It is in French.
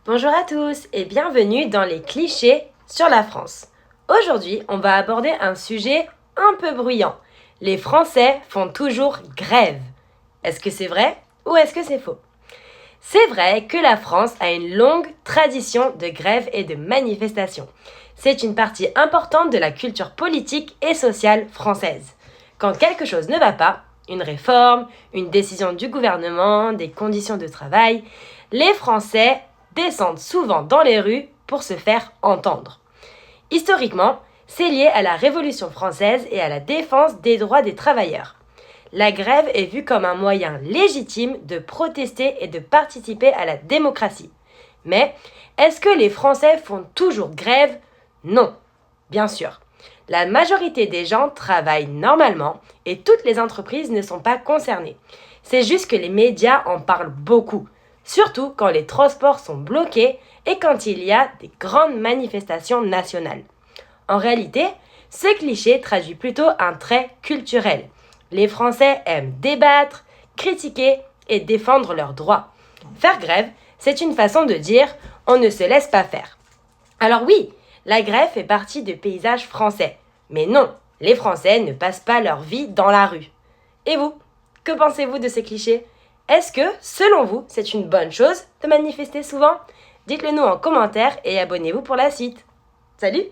Bonjour à tous et bienvenue dans les clichés sur la France. Aujourd'hui, on va aborder un sujet un peu bruyant. Les Français font toujours grève. Est-ce que c'est vrai ou est-ce que c'est faux? C'est vrai que la France a une longue tradition de grève et de manifestation. C'est une partie importante de la culture politique et sociale française. Quand quelque chose ne va pas, une réforme, une décision du gouvernement, des conditions de travail, les Français descendent souvent dans les rues pour se faire entendre. Historiquement, c'est lié à la Révolution française et à la défense des droits des travailleurs. La grève est vue comme un moyen légitime de protester et de participer à la démocratie. Mais est-ce que les Français font toujours grève? Non, bien sûr. La majorité des gens travaillent normalement et toutes les entreprises ne sont pas concernées. C'est juste que les médias en parlent beaucoup, surtout quand les transports sont bloqués et quand il y a des grandes manifestations nationales. En réalité, ce cliché traduit plutôt un trait culturel. Les Français aiment débattre, critiquer et défendre leurs droits. Faire grève, c'est une façon de dire on ne se laisse pas faire. Alors oui, la grève fait partie du paysage français. Mais non, les Français ne passent pas leur vie dans la rue. Et vous, que pensez-vous de ces clichés? Est-ce que, selon vous, c'est une bonne chose de manifester souvent? Dites-le nous en commentaire et abonnez-vous pour la suite. Salut!